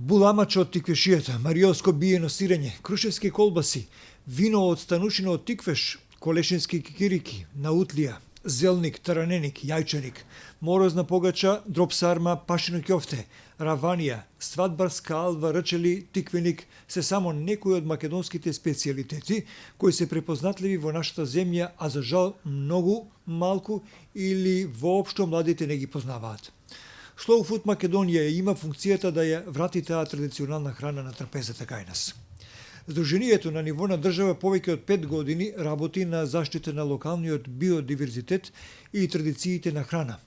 Буламача од тиквешијата, маријовско биено сирење, крушевски колбаси, вино од станушина од тиквеш, колешински кикирики, наутлија, зелник, тараненик, јајченик, морозна погача, дроп сарма, пашино ќофте, раванија, свадбарска алва, рчели, тиквеник се само некои од македонските специјалитети кои се препознатливи во нашата земја, а за жал многу малку или воопшто младите не ги познаваат. Slow Food Македонија има функцијата да ја врати таа традиционална храна на трпезата кај нас. Сдруженијето на ниво на држава повеќе од 5 години работи на заштита на локалниот биодиверзитет и традициите на храна.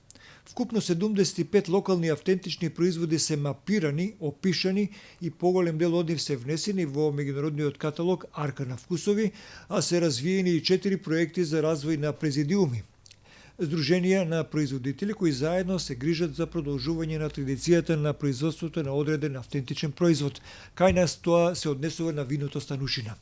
Вкупно 75 локални автентични производи се мапирани, опишани и поголем дел од нив се внесени во меѓународниот каталог Арка на вкусови, а се развиени и 4 проекти за развој на президиуми. Сдруженија на производители кои заедно се грижат за продолжување на традицијата на производството на одреден автентичен производ. Кај нас тоа се однесува на виното станушина.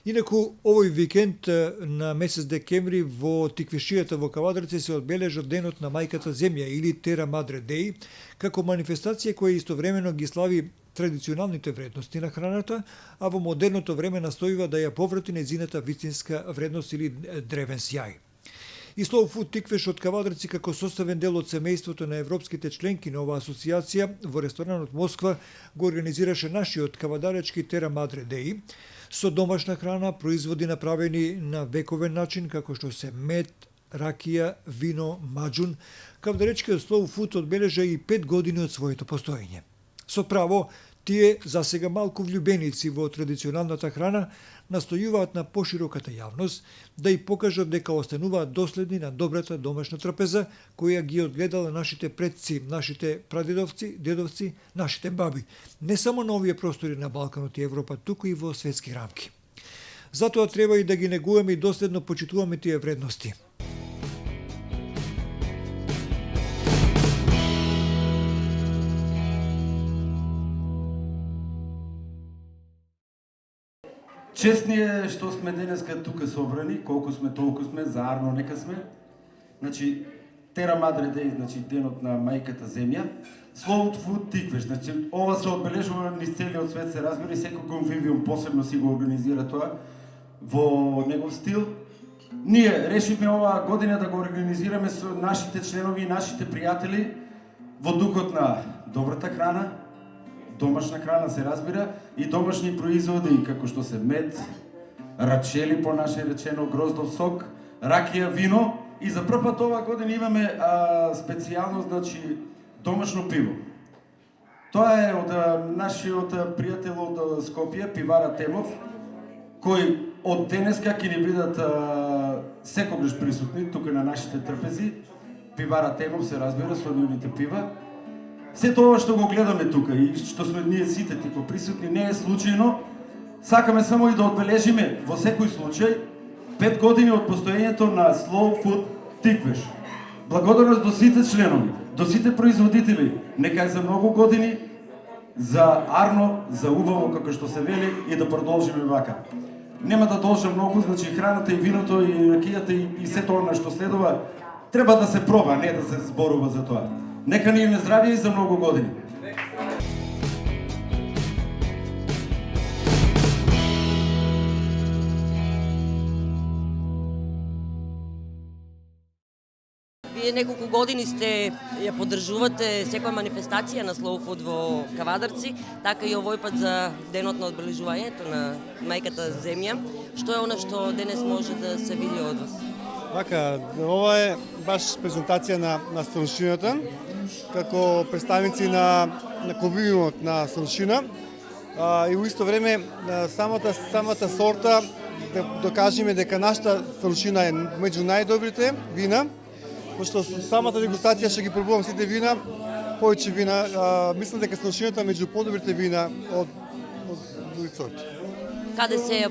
Инаку, овој викенд на месец декември во Тиквешијата во Кавадарци се одбележа Денот на мајката земја или Тера Мадре Деј, како манифестација која истовремено ги слави традиционалните вредности на храната, а во модерното време настојува да ја поврати нејзината вистинска вредност или древен сјај. И Slow Food Тиквеш од Кавадарци како составен дел од семејството на европските членки на оваа асоциација во ресторанот Москва го организираше нашиот кавадаречки Тера Мадре Деј со домашна храна, производи направени на вековен начин како што се мед, ракија, вино, маџун. Кавадаречкиот Slow Food одбележа и 5 години од своето постоење. Со право, тие засега малку влюбеници во традиционалната храна настојуваат на пошироката јавност да и покажат дека остануваат доследни на добрата домашна трпеза која ги одгледала нашите предци, нашите прадедовци, дедовци, нашите баби, не само на овие простори на Балканот и Европа, туку и во светски рамки. Затоа треба и да ги негуваме и доследно почитуваме тие вредности. Чест ни е што сме денеска тука собрани, колку сме толку сме, заарно нека сме. Значи, Тера Мадре Деј, значи денот на мајката земја. Slow Food Тиквеш, значи ова се одбележува низ целиот свет, се разбира, и секој конвивиум посебно си го организира тоа во негов стил. Ние решивме оваа година да го организираме со нашите членови и нашите пријатели во духот на добрата храна, домашна храна се разбира, и домашни производи како што се мед, рачели по наше речено, гроздов сок, ракија, вино, и за прв пат оваа година имаме специјално, значи, домашно пиво. Тоа е од нашиот пријател од Скопје, пивара Темов, кој од денеска ќе ни бидат секогаш присутни тука на нашите трпези. Пивара Темов се разбира со нивните пива. Се тоа што го гледаме тука и што сме ние сите типо присутни не е случајно. Сакаме само и да одбележиме во секој случај 5 години од постоењето на Slow Food Тиквеш. Благодарност до сите членови, до сите производители, нека е за многу години, за арно, за убаво, како што се вели, и да продолжиме вака. Нема да должам многу, значи храната и виното и ракијата и се тоа на што следува треба да се проба, не да се зборува за тоа. Нека ни име здравје и за многу години. Вие неколку години сте ја поддржувате секоја манифестација на Slow Food во Кавадарци, така и овој пат за денот на одбележувањето на мајката земја. Што е она што денес може да се види од вас? Така, ова е баш презентација на станушината, како представници на конвивиумот на станушина, и во исто време самата сорта да докажеме дека нашата станушина е меѓу најдобрите вина, пошто самата дегустација ще ги пробувам сите вина, повеќе вина, мислам дека станушината е меѓу подобрите вина од други сорти. Каде се ја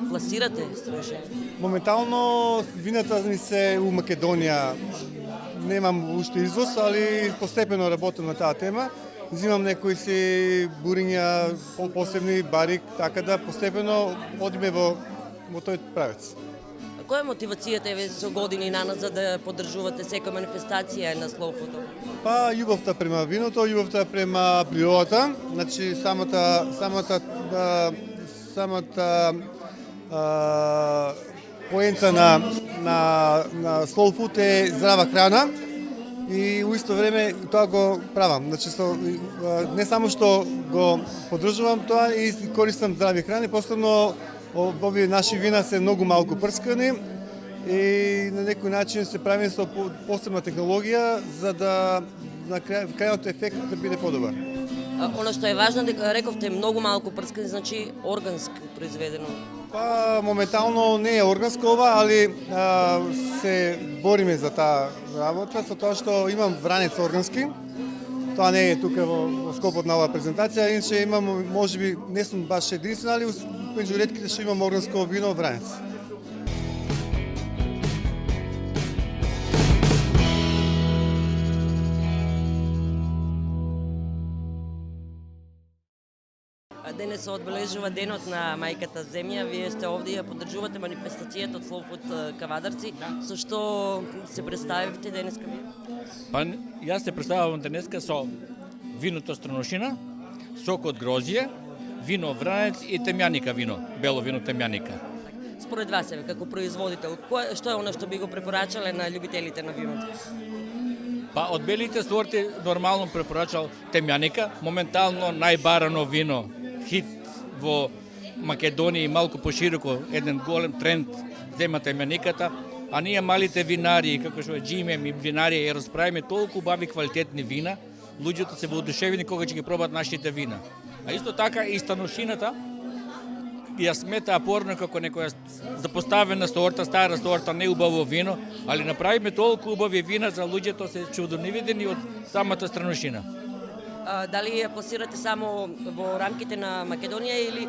пласирате станушина? Моментално вината ни се у Македонија. Немам уште извоз, али постепено работам на таа тема. Взимам некои си буриња, посебни барик, така да постепено одиме во тој правец. која е мотивацијата еве со години наназад да поддржувате секоја манифестација на Slow Food? Па љубовта према виното, љубовта према природата, значи поента на Slow Food е здрава храна и у исто време тоа го правам. Значи не само што го поддржувам тоа и користам здрави храни, посебно овие наши вина се многу малку прскани и на некој начин се прави со посебна технологија за да на крајот ефект да биде подобар. Она што е важно, дека рековте многу малку прскани, значи органски произведено. Па моментално не е органско ова, али се бориме за таа работа, со тоа што имам вранец органски. Тоа не е тука во скопот на оваа презентација, иначе имам, можеби не сум баш единствен, али меѓу ретките што имам органско вино вранец. Денес се одбележува денот на мајката земја. Вие сте овде и ја поддржувате манифестацијата од Slow Food Кавадарци. Со што се представивте денеска вие? Па јас се представувам денеска со виното Странушина, сок од грозје, вино вранец и темјаника вино, бело вино темјаника. Според вас, како производител, што е она што би го препорачале на љубителите на виното? Па од белите сорти нормално препорачал темјаника, моментално најбарано вино, хит во Македонија и малку пошироко, еден голем тренд зема темјаниката, а ние малите винари, како што е Джимем и винарија, ја расправиме толку убави квалитетни вина, луѓето се воодушевени кога ќе ги пробат нашите вина. А исто така и Станушината ја смета порно како некоја запоставена сорта, стара сорта, неубаво вино, али направиме толку убави вина за луѓето се чудонивидени од самата Странушина. Дали ја пласирате само во рамките на Македонија или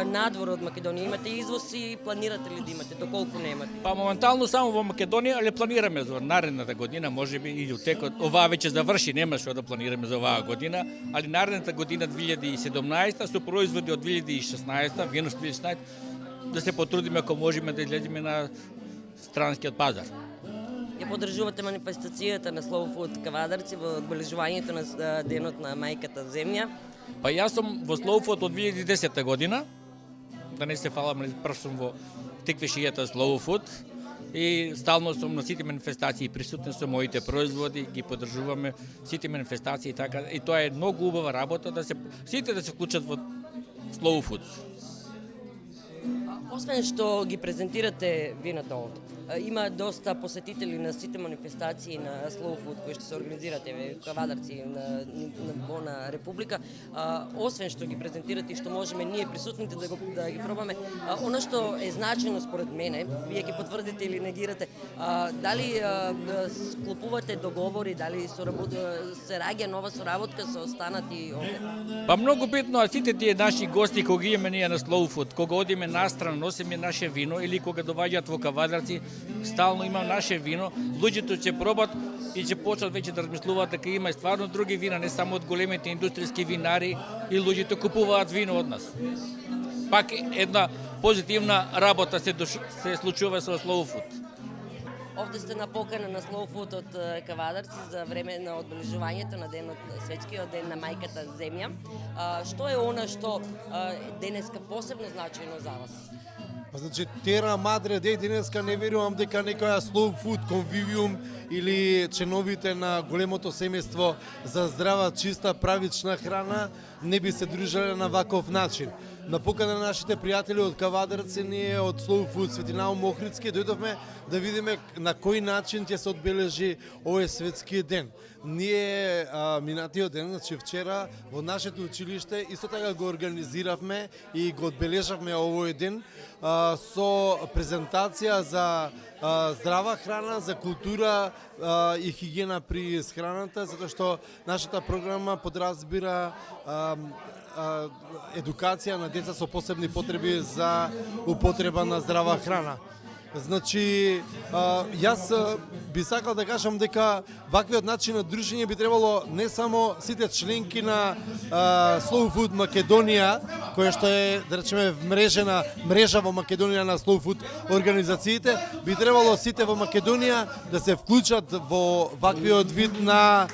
надвор од Македонија? Имате извоз и планирате ли да имате, доколку немате? Па моментално само во Македонија, али планираме за наредната година, можеби и до текот. Оваа веќе заврши, нема што да планираме за оваа година, али наредната година 2017 со производи од 2016, вино 2016, да се потрудиме ако можеме да излеземе на странскиот пазар. Ја поддржувате манифестацијата на Slow Food Кавадарци во одбележувањето на денот на мајката земја. Па јас сум во Slow Food од 2010 година, да не се фалам, прв сум во тиквешијата Slow Food и стално сум на сите манифестации присутен со моите производи, ги поддржуваме сите манифестации така и тоа е многу убава работа да се сите да се вклучат во Slow Food. Освен што ги презентирате вината овде, има доста посетители на сите манифестации на Slow Food кои што се организирате во Кавадарци на ниво на Република. Освен што ги презентирате и што можеме ние присутните да ги пробаме, она што е значено според мене, вие ќе потврдите или негирате, дали склопувате договори, дали се раѓа нова соработка со останати овде? Па многу битно, а сите тие наши гости кога имаме ние на Slow Food, кога одиме настрана, носиме наше вино или кога доаѓаат во Кавадарци, стално имам наше вино, луѓето ќе пробат и ќе почнат веќе да размислуваат дека има и стварно други вина, не само од големите индустријски винари и луѓето купуваат вино од нас. Пак една позитивна работа се случува со Slow Food. Овде сте на покана на Slow Food од Кавадарци за време на одбележувањето на денот, светскиот ден на мајката земја. Што е она што денеска посебно значајно за вас? Значи, Тера Мадре Дей денеска не верувам дека некоја Slow Food конвивиум или членовите на големото семејство за здрава, чиста, правична храна не би се дружеле на ваков начин. На покана на нашите пријатели од Кавадарци, ние од Slow Food Светинао Мохридски дојдовме да видиме на кој начин ќе се одбележи овој светски ден. Ние минатиот ден, значи вчера, во нашето училиште исто така го организиравме и го одбележавме овој ден со презентација за здрава храна, за култура и хигиена при храната, затоа што нашата програма подразбира едукација на деца со посебни потреби за употреба на здрава храна. Значи, јас би сакал да кажам дека ваквиот начин на дружење би требало не само сите членки на Slow Food Македонија, која што е, да речеме, мрежа во Македонија на Slow Food организациите, би требало сите во Македонија да се вклучат во ваквиот вид на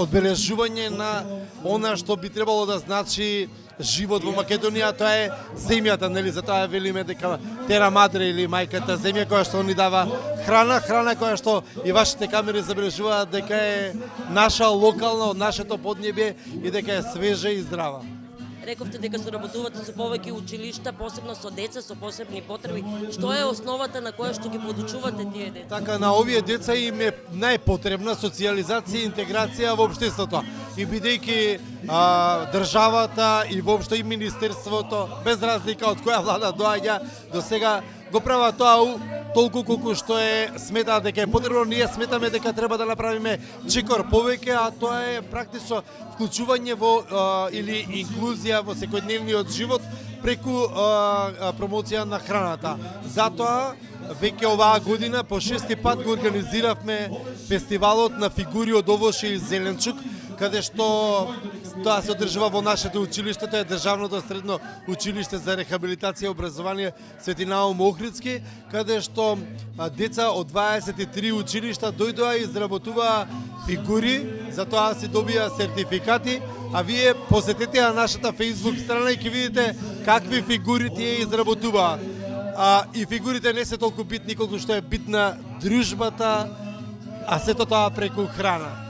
одбележување на она што би требало да значи живот во Македонија, тоа е земјата, нели, затоа велиме дека Тера Мадре или мајката земја која што ни дава храна која што и вашите камери забележуваат дека е наша локална од нашето поднебје и дека е свежа и здрава. Рековте дека соработувате со повеќе училишта, посебно со деца со посебни потреби. Што е основата на која што ги подучувате тие деца? Така, на овие деца им е најпотребна социјализација и интеграција во општеството. И бидејќи државата и воопшто и министерството, без разлика од која влада доаѓа, до сега го прават тоа толку колку што сметаат дека е потребно. Ние сметаме дека треба да направиме чекор повеќе, а тоа е практично вклучување во или инклузија во секојдневниот живот преку промоција на храната. Затоа веќе оваа година по 6-ти пат го организиравме фестивалот на фигури од овоше и зеленчук, каде што тоа се одржува во нашето училиште, тоа е Државното средно училиште за рехабилитација и образование Свети Наум Охридски, каде што деца од 23 училишта дојдоа и изработуваа фигури, затоа си добија сертификати, а вие посетете на нашата Facebook страна и ќе видите какви фигури тие изработуваа. И фигурите не се толку битни колку што е битна дружбата, а сето тоа преку храна.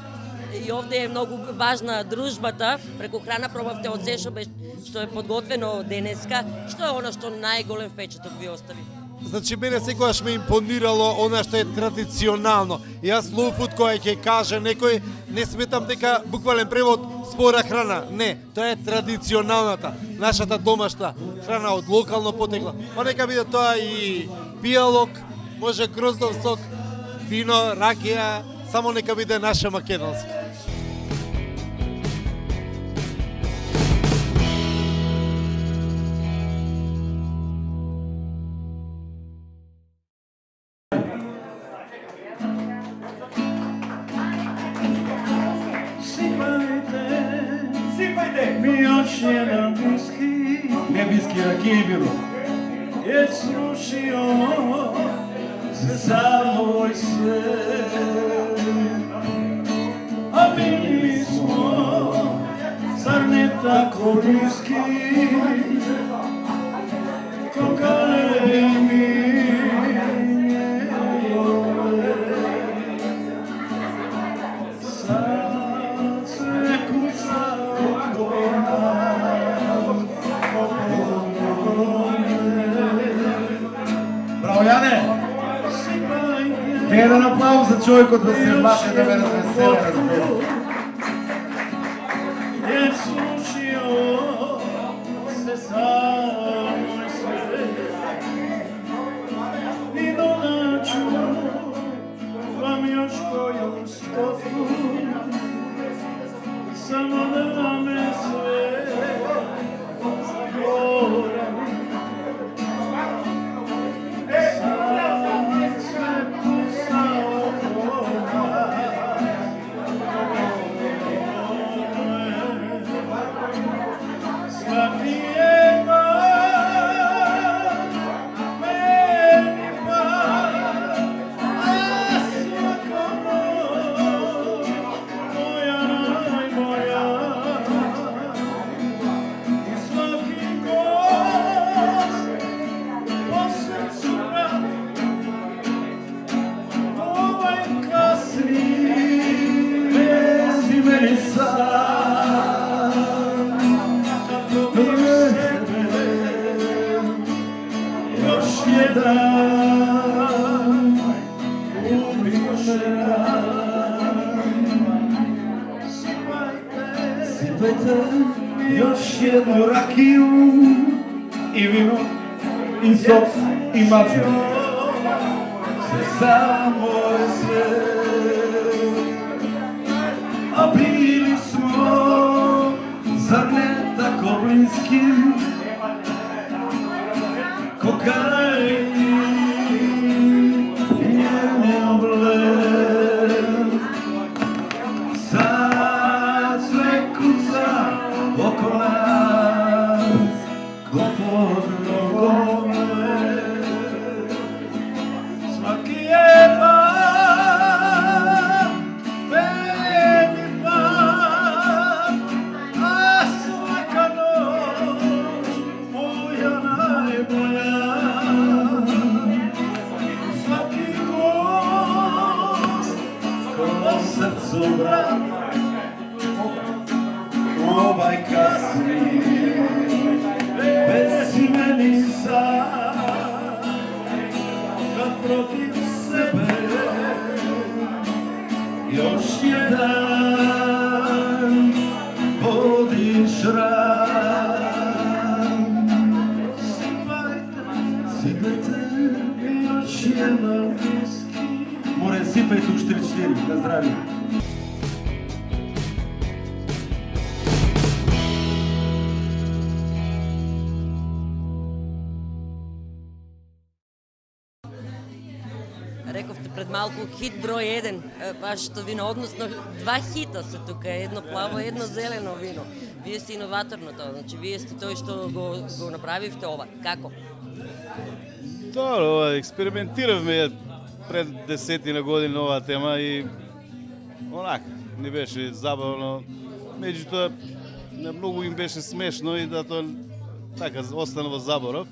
И овде е многу важна дружбата, преку храна пробавте од се што е подготвено денеска. Што е она што најголем впечаток ви остави? Значи, мене секогаш ме импонирало она што е традиционално. И јас Slow Food која ќе каже некој, не сметам дека буквален превод спора храна. Не, тоа е традиционалната, нашата домашна храна од локално потекло. Па нека биде тоа и пијалок, може гроздов сок, вино, ракија, само нека биде наша македонска. Mi još jedan viski, Не виски, ракија и вино. je srušio za moj svet. A bili smo, zar ne tako bliski, ko kalemi njegove. Sad se kuca oko nas, Браво, Јане! Еден аплауз за човекот да се маше да ме развесела, разбира. je srušio se sam moj svet. I dodaću vam još koju stopu, samo da me sve zaboravi. Sad se puca oko nas, svaki je dan meni pad, a svaka noć moja najbolja. I svaki gost po srcu brat, ovaj kasni vezi meni sam. Još jedan ubišen. Sipajte još jednu rakiju i vino i sok i mađu. Sve samo sve. A bili smo, zar ne tako bliski, ko kalemi njene obleke. sobra ovaj kasni bez imeni sam kad protiv sebe još jedan vodiš ram. Сипайте još jedan виски. Море, сипайте у 4-4, на здравие. Рековте пред малко хит брой 1, вашето вино, односно два хита се тука, едно плаво, едно зелено вино. Вие сте иноватор на тоа, значи вие сте тој што го направивте ова. Како? Добро, експериментиравме пред 10 години оваа тема и онака, не беше забавно. Меѓутоа, многу им беше смешно и да тоа така остана во заборав.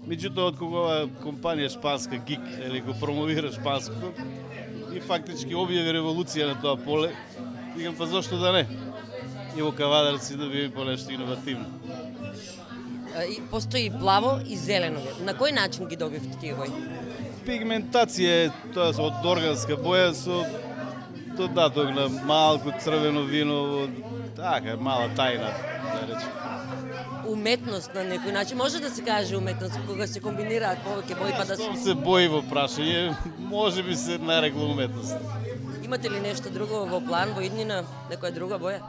Меѓутоа, од кога оваа компанија шпанска ГИК, или го промовира шпанското, и фактички објави револуција на тоа поле, викам, па зошто да не? И во Кавадарци да видим по нешто иновативно. Постои плаво и зелено вино. На кој начин ги добивте тие бои? Пигментација е тоа од органска боја со додаток на малку црвено вино, така, мала тајна, да речем. Уметност на некој начин, може да се каже уметност, кога се комбинираат повеќе бои па да Што се бои во прашање, може би се нарекла уметност. Имате ли нешто друго во план, во иднина, некоја друга боја?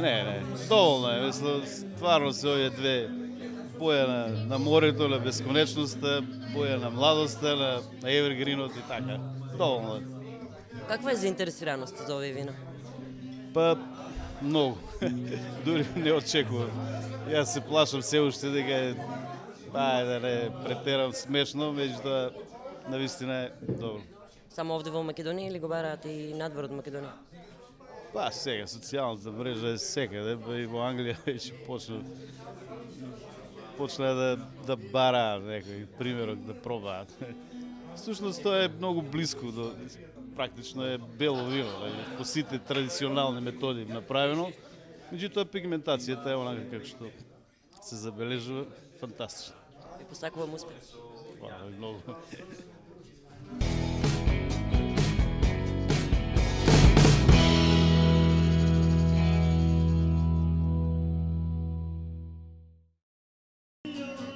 Не, доволно е, мислам, стварно се овие две боја на морето, на бесконечноста, боја на младоста, на евергринот и така. Доволно е. Каква е заинтересираноста за овие вино? Па, многу. Дури не очекував. Јас се плашам се уште дека е, да не претерам смешно, меѓутоа навистина е добро. Само овде во Македонија или го бараат и надвор од Македонија? Па сега, социјалната мрежа е секаде, и во Англија веќе почна да бараат некој примерок да пробаат. Всушност тоа е многу близко до, практично е бело вино, по сите традиционални методи направено. Меѓутоа пигментацијата е онака како што се забележува, фантастично. Ви посакувам успех. Фала многу.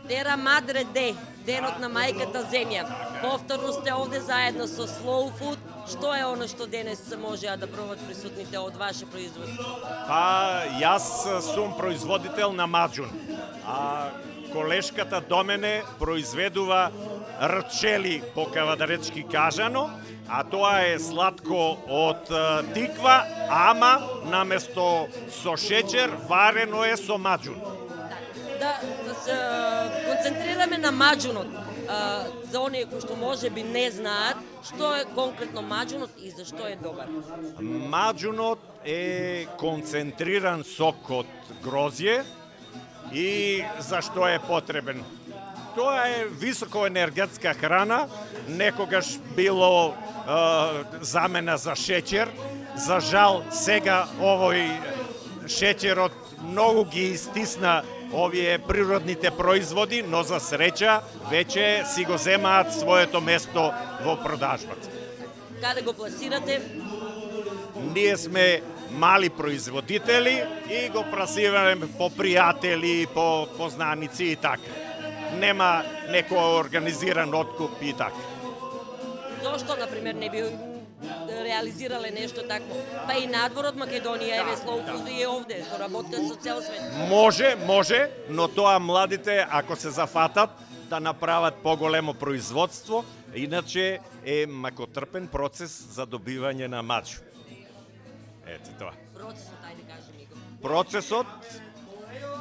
Тера Мадре Дей, денот на мајката земја. Повторно сте овде заедно со Slow Food. Што е оно што денес можеа да пробат присутните од ваше производство? Па, јас сум производител на маџун. А колешката до мене произведува рчели по кавадаречки кажано, а тоа е сладко од тиква, ама наместо со шеќер варено е со маџун. Да се концентрираме на маџунот. За оние кои што може би не знаат, што е конкретно маџунот и зашто е добар? Маџунот е концентриран сок од грозје и зашто е потребен? Тоа е високоенергетска храна, некогаш било замена за шеќер. За жал, сега овој шеќерот многу ги истисна овие природните производи, но за среќа веќе си го земаат своето место во продажбата. Каде го пласирате? Ние сме мали производители и го пласираме по пријатели, по познаници и така. Нема некој организиран откуп и така. Зошто, например, не би реализирале нешто такво? Па и надвор од Македонија, еве Slow Food и овде, соработка со цел свет. Може, но тоа младите, ако се зафатат, да направат поголемо производство, иначе е макотрпен процес за добивање на маџу. Ете тоа. Процесот, ајде кажи ми го. Процесот,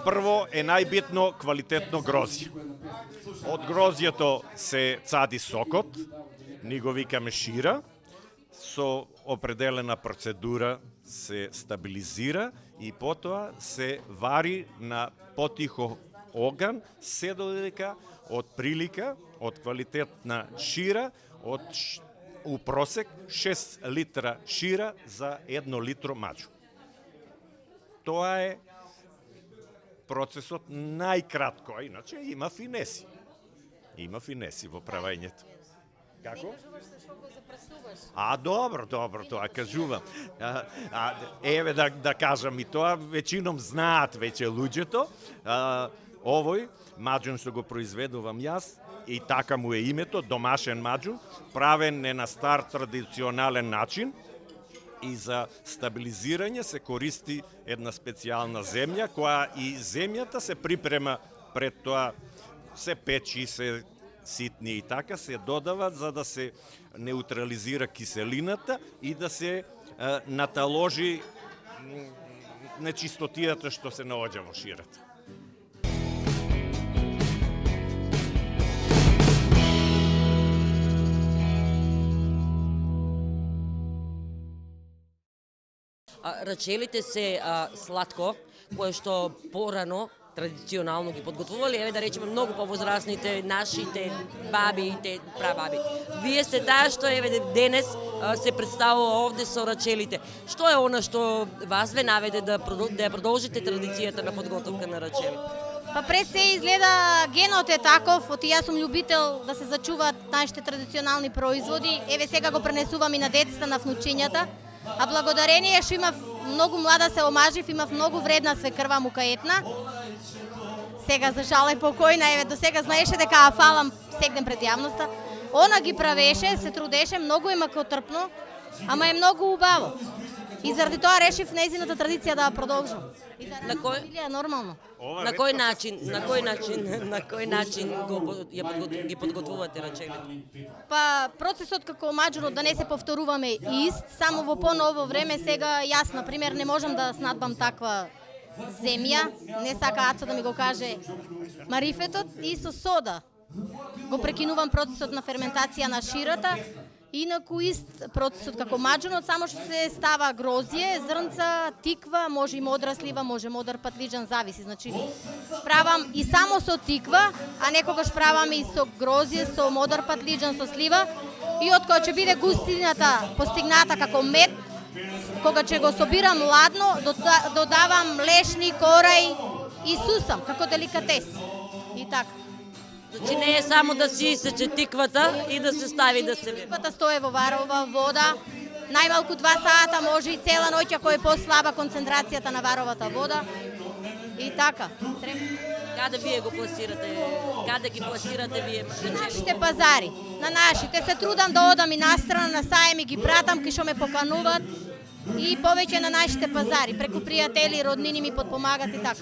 прво е најбитно квалитетно грозје. Од грозјето се цади сокот, ни го викаме шира, со определена процедура се стабилизира и потоа се вари на потихо оган, се додека од прилика, од квалитетна шира, од у просек 6 литра шира за 1 литро маджу. Тоа е процесот најкратко, а иначе има финеси. Има финеси во правењето. Како? Добро, тоа кажувам. Еве да кажам и тоа, веćinom знаат веќе луѓето. Овој маджун што го произведувам јас, и така му е името, домашен маджун, правен е на стар традиционален начин и за стабилизирање се користи една специјална земја, која и земјата се припрема пред тоа, се печи, се ситни и така се додават за да се неутрализира киселината и да се наталожи нечистотијата што се наоѓа во ширата. Рачелите се сладко, кое што порано традиционално ги подготвували, еве да речеме многу повозрасните, нашите баби и прабаби. Вие сте таа што еве денес се представува овде со рачелите. Што е она што вас ве наведе да ја продолжите традицијата на подготовка на рачели? Па пред се изгледа генот е таков, јас сум љубител да се зачуваат нашите традиционални производи. Еве сега го пренесувам и на децата, на внучињата. А благодарение што имав многу млада се омажив, имав многу вредна свекрва мукаетна. Сега за жал е покојна, еве до сега знаеше дека ја фалам сегден пред јавноста. Она ги правеше, се трудеше, многу е макотрпно, ама е многу убаво. И заради тоа решив нејзината традиција да ја продолжам. И да фамилија нормално. На кој начин ги подготвувате рачелите? Па процесот како маџунот да не се повторуваме ист, само во поново време сега јас на пример не можам да снадбам таква земја, не сака Ацо да ми го каже марифетот и со сода. Го прекинувам процесот на ферментација на ширата. Инаку ист процесот како маџунот, само што се става грозје, зрнца, тиква, може и модра слива, може модр патлиџан, зависи. Значи, правам и само со тиква, а некогаш правам и со грозје, со модр патлиџан, со слива. И откога ќе биде густината постигната како мед, кога ќе го собирам ладно, додавам лешни, корај и сусам, како деликатес. И така. Значи не е само да си исече тиквата и да се стави да се... Тиквата стое во варова вода, најмалку 2 сата, може и цела ноќ ако е послаба концентрацијата на варовата вода. И така. Каде вие го пласирате? Каде ги пласирате вие? На нашите пазари. На нашите. Се трудам да одам и настрана, на саеми ги пратам, кај што ме покануваат. И повеќе на нашите пазари. Преку пријатели, роднини ми подпомагат и така.